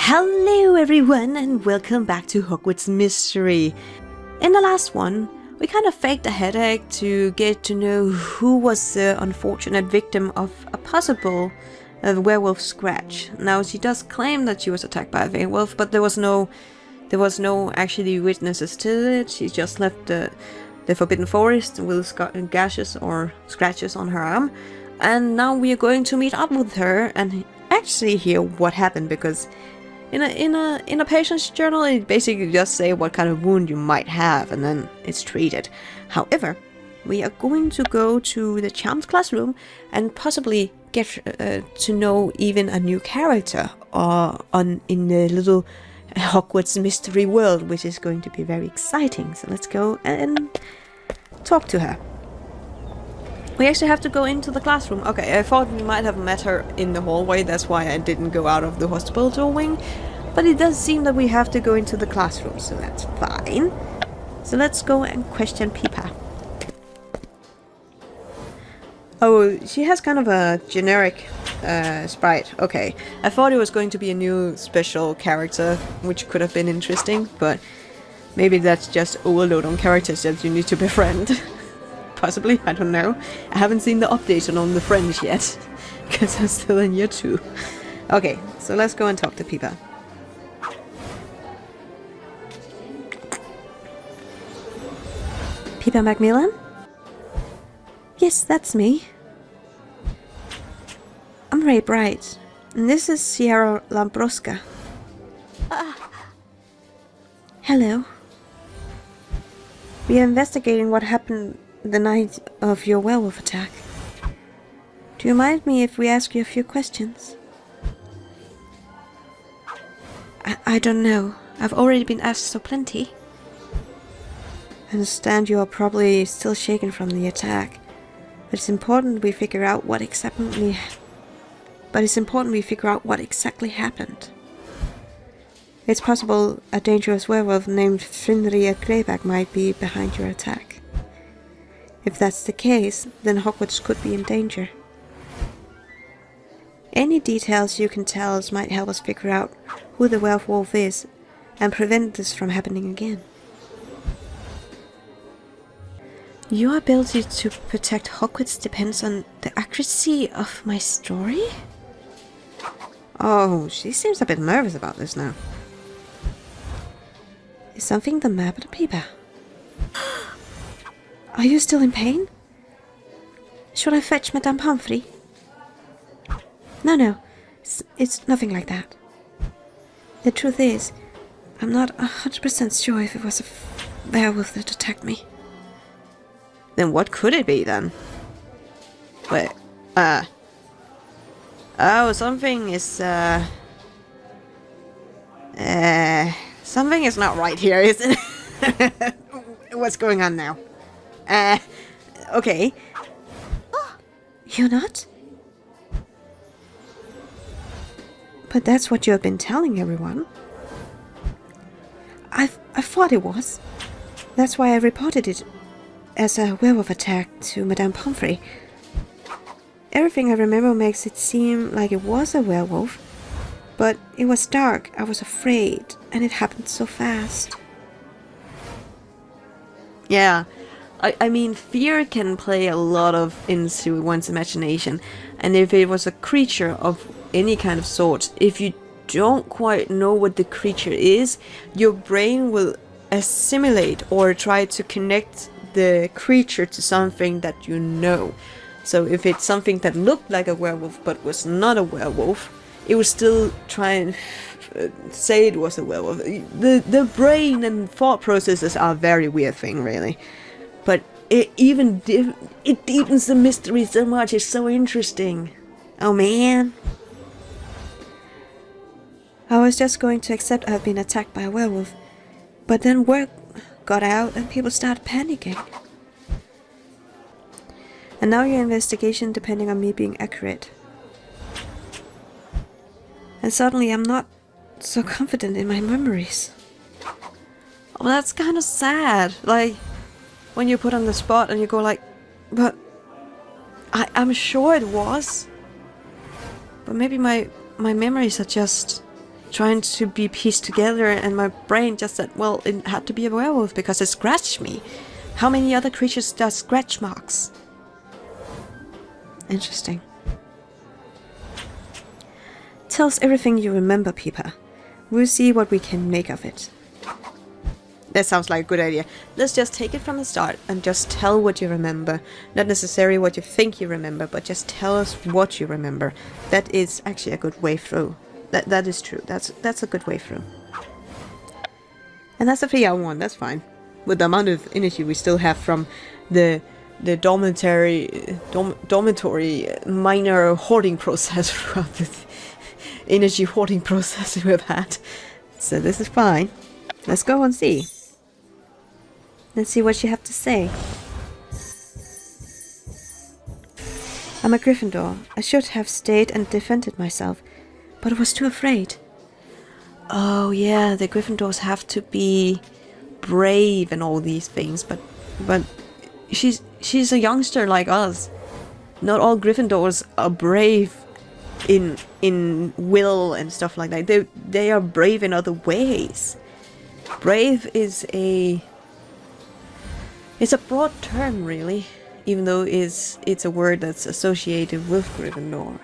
Hello everyone and welcome back to Hogwarts Mystery. In the last one, we kind of faked a headache to get to know who was the unfortunate victim of a possible werewolf scratch. Now she does claim that she was attacked by a werewolf, but there was no actually witnesses to it. She just left the Forbidden Forest with gashes or scratches on her arm. And now we are going to meet up with her and actually hear what happened, because in a patient's journal it basically just say what kind of wound you might have and then it's treated. However, we are going to go to the Charmed classroom and possibly get to know even a new character in the little Hogwarts Mystery world, which is going to be very exciting. So let's go and talk to her. We actually have to go into the classroom. Okay, I thought we might have met her in the hallway, that's why I didn't go out of the hospital wing. But it does seem that we have to go into the classroom, so that's fine. So let's go and question Pippa. Oh, she has kind of a generic sprite. Okay, I thought it was going to be a new special character, which could have been interesting, but maybe that's just overload on characters that you need to befriend. Possibly, I don't know. I haven't seen the update on the friends yet, because I'm still in year 2. Okay, so let's go and talk to Pippa. Pippa Macmillan? Yes, that's me. I'm Ray Bright, and this is Chiara Lambrosca. Hello. We are investigating what happened the night of your werewolf attack. Do you mind me if we ask you a few questions? I don't know. I've already been asked so plenty. I understand you are probably still shaken from the attack, but it's important we figure out what exactly happened. It's possible a dangerous werewolf named Fenrir Greyback might be behind your attack. If that's the case, then Hogwarts could be in danger. Any details you can tell us might help us figure out who the werewolf is and prevent this from happening again. Your ability to protect Hogwarts depends on the accuracy of my story? Oh, she seems a bit nervous about this now. Is something the matter, Pippa? Are you still in pain? Should I fetch Madame Pomfrey? No, it's nothing like that. The truth is, I'm not 100% sure if it was a werewolf that attacked me. Then what could it be then? Wait, oh, something is, something is not right here, is it? What's going on now? Okay. Oh, you're not? But that's what you have been telling everyone. I thought it was. That's why I reported it as a werewolf attack to Madame Pomfrey. Everything I remember makes it seem like it was a werewolf, but it was dark, I was afraid, and it happened so fast. Yeah. I mean, fear can play a lot into one's imagination, and if it was a creature of any kind of sort, if you don't quite know what the creature is, your brain will assimilate or try to connect the creature to something that you know. So if it's something that looked like a werewolf but was not a werewolf, it would still try and say it was a werewolf. The brain and thought processes are a very weird thing, really. But it deepens the mystery so much. It's so interesting. Oh man. I was just going to accept I've been attacked by a werewolf, but then word got out and people started panicking. And now your investigation depending on me being accurate. And suddenly I'm not so confident in my memories. Oh, that's kind of sad. Like, when you put on the spot and you go like, but I'm sure it was. But maybe my memories are just trying to be pieced together, and my brain just said, well, it had to be a werewolf because it scratched me. How many other creatures does scratch marks? Interesting. Tell us everything you remember, Pippa. We'll see what we can make of it. That sounds like a good idea. Let's just take it from the start and just tell what you remember. Not necessarily what you think you remember, but just tell us what you remember. That is actually a good way through. That is true. That's a good way through. And that's a 3-hour one. That's fine. With the amount of energy we still have from the dormitory minor hoarding process throughout the energy hoarding process we've had. So this is fine. Let's go and see. Let's see what you have to say. I'm a Gryffindor. I should have stayed and defended myself, but I was too afraid. Oh yeah, the Gryffindors have to be brave and all these things, but she's a youngster like us. Not all Gryffindors are brave in will and stuff like that. They are brave in other ways. Brave is it's a broad term, really, even though it's a word that's associated with Gryffindor.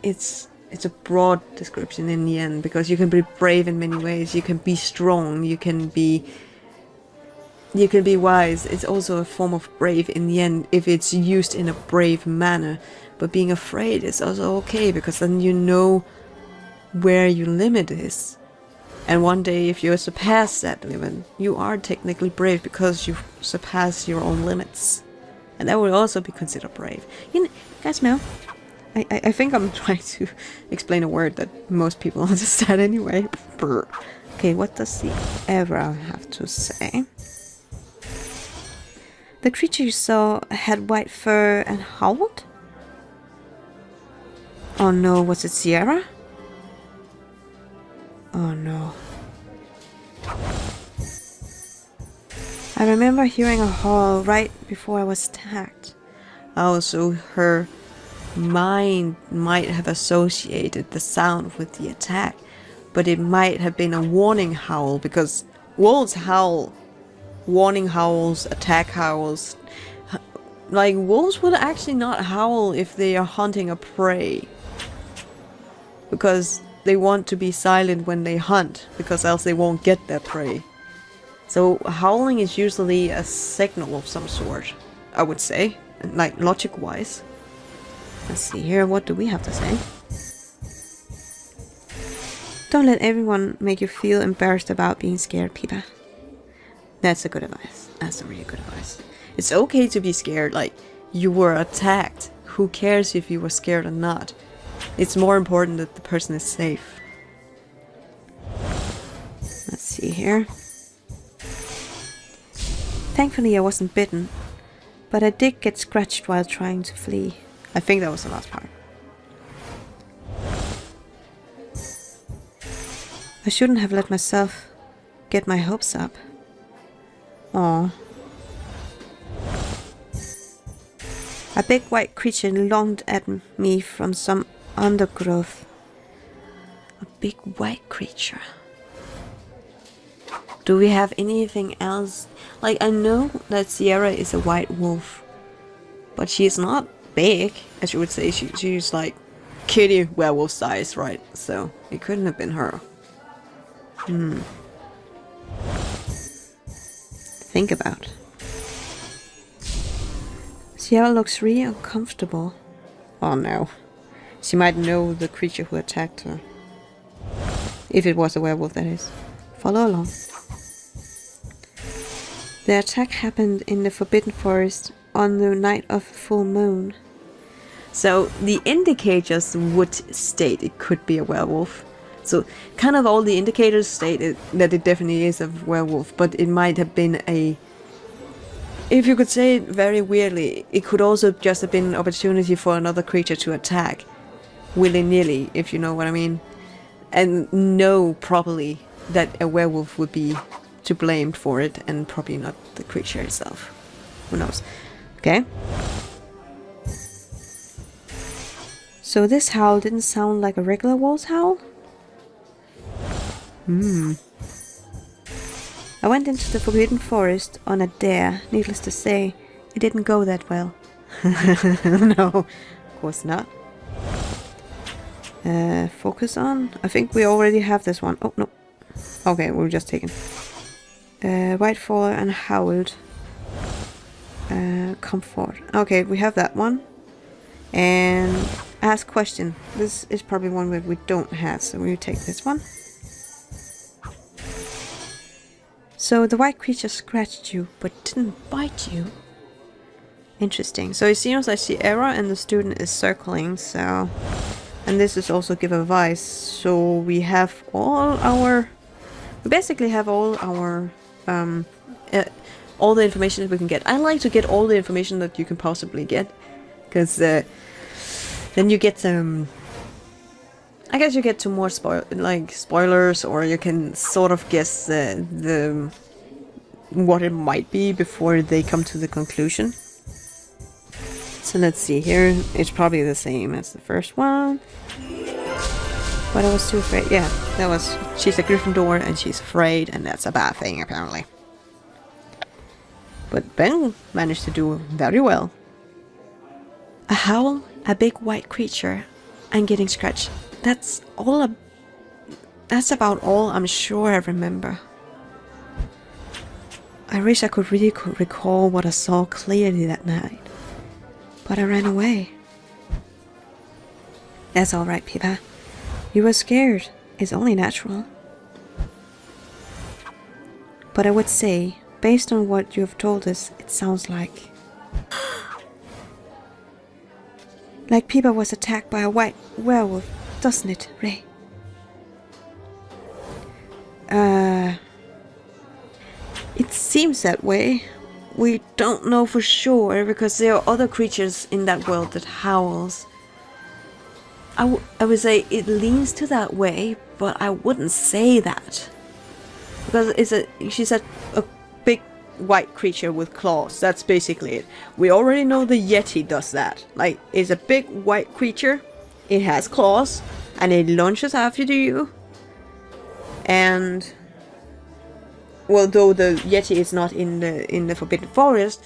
It's a broad description in the end, because you can be brave in many ways. You can be strong, you can be wise. It's also a form of brave in the end if it's used in a brave manner. But being afraid is also okay, because then you know where your limit is. And one day, if you surpass that limit, you are technically brave because you surpass your own limits. And that will also be considered brave. You guys know, I think I'm trying to explain a word that most people understand anyway. Brr. Okay, what does the Era have to say? The creature you saw had white fur and howled? Oh no, was it Chiara? Oh no. I remember hearing a howl right before I was attacked. Oh, so her mind might have associated the sound with the attack, but it might have been a warning howl, because wolves howl. Warning howls, attack howls. Like, wolves would actually not howl if they are hunting a prey, because they want to be silent when they hunt, because else they won't get their prey. So howling is usually a signal of some sort, I would say, like logic-wise. Let's see here, what do we have to say? Don't let everyone make you feel embarrassed about being scared, Pippa. That's a good advice. That's a really good advice. It's okay to be scared, like, you were attacked. Who cares if you were scared or not? It's more important that the person is safe. Let's see here. Thankfully I wasn't bitten, but I did get scratched while trying to flee. I think that was the last part. I shouldn't have let myself get my hopes up. Aww. A big white creature longed at me from some undergrowth. A big white creature. Do we have anything else? Like, I know that Chiara is a white wolf, but she's not big, as you would say. She's like kitty werewolf size, right? So it couldn't have been her. Think about. Chiara looks really uncomfortable. Oh no. She might know the creature who attacked her. If it was a werewolf, that is. Follow along. The attack happened in the Forbidden Forest on the night of full moon. So the indicators would state it could be a werewolf. So kind of all the indicators state that it definitely is a werewolf, but it might have been a... If you could say it very weirdly, it could also just have been an opportunity for another creature to attack. Willy-nilly, if you know what I mean. And know properly that a werewolf would be to blame for it, and probably not the creature itself. Who knows? Okay. So this howl didn't sound like a regular wolf's howl? I went into the Forbidden Forest on a dare. Needless to say, it didn't go that well. No, of course not. Focus on? I think we already have this one. Oh, no. Okay, we'll just take it. Whitefall and Howled. Comfort. Okay, we have that one. And ask question. This is probably one that we don't have, so we'll take this one. So the white creature scratched you, but didn't bite you. Interesting. So it seems like Chiara and the student is circling, so... And this is also give advice. So we have all our... We basically have all our... all the information that we can get. I like to get all the information that you can possibly get. Because then you get some... I guess you get to more spoilers, or you can sort of guess the what it might be before they come to the conclusion. So let's see here. It's probably the same as the first one. But I was too afraid. Yeah, that was... She's a Gryffindor and she's afraid, and that's a bad thing apparently. But Ben managed to do very well. A howl, a big white creature, and getting scratched. That's all. That's about all I'm sure I remember. I wish I could really recall what I saw clearly that night. But I ran away. That's alright, Pippa. You were scared. It's only natural. But I would say, based on what you have told us, it sounds like... like Pippa was attacked by a white werewolf, doesn't it, Ray? It seems that way. We don't know for sure, because there are other creatures in that world that howls. I would say it leans to that way, but I wouldn't say that. Because she's a big white creature with claws. That's basically it. We already know the Yeti does that. Like, it's a big white creature. It has claws, and it launches after you. And well, though the Yeti is not in the Forbidden Forest,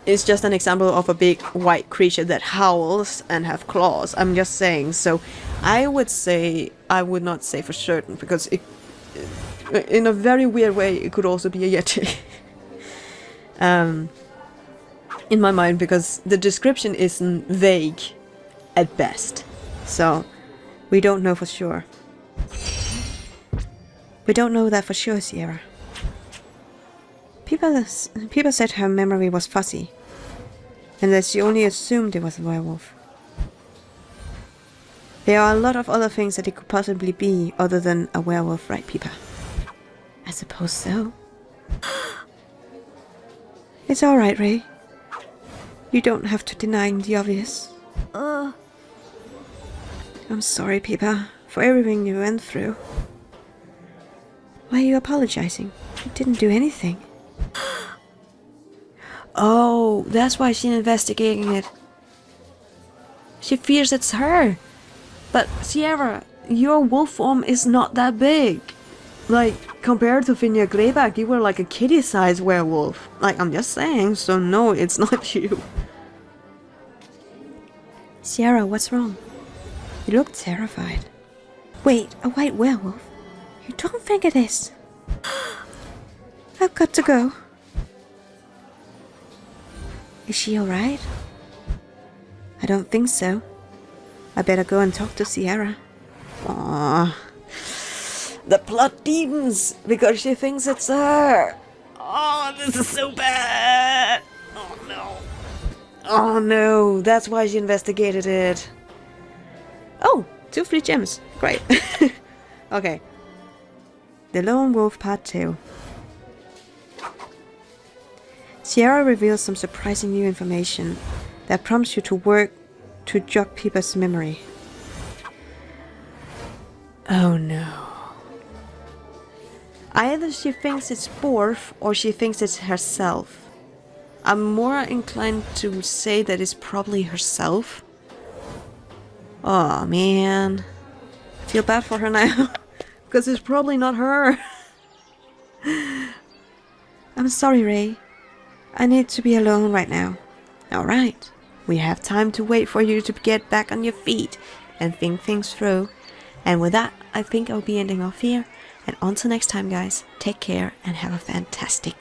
it's just an example of a big white creature that howls and have claws. I'm just saying. So I would say, I would not say for certain, because it, in a very weird way, it could also be a Yeti. In my mind, because the description isn't vague at best. So we don't know for sure. We don't know that for sure, Chiara. Pippa said her memory was fuzzy, and that she only assumed it was a werewolf. There are a lot of other things that it could possibly be other than a werewolf, right, Pippa? I suppose so. It's alright, Ray. You don't have to deny the obvious. I'm sorry, Pippa, for everything you went through. Why are you apologizing? You didn't do anything. Oh, that's why she's investigating it. She fears it's her. But Chiara, your wolf form is not that big. Like, compared to Finja Greyback, you were like a kitty-sized werewolf. Like, I'm just saying, so no, it's not you. Chiara, what's wrong? You look terrified. Wait, a white werewolf? You don't think it is? I've got to go. Is she alright? I don't think so. I better go and talk to Chiara. Aww. The plot deepens because she thinks it's her. Oh, this is so bad. Oh no. Oh no, that's why she investigated it. Oh, 2 free gems. Great. Okay. The Lone Wolf Part 2. Chiara reveals some surprising new information that prompts you to work to jog Pippa's memory. Oh no. Either she thinks it's Borf or she thinks it's herself. I'm more inclined to say that it's probably herself. Oh man. I feel bad for her now. because it's probably not her. I'm sorry, Ray. I need to be alone right now. Alright, we have time to wait for you to get back on your feet and think things through. And with that, I think I'll be ending off here. And until next time, guys, take care and have a fantastic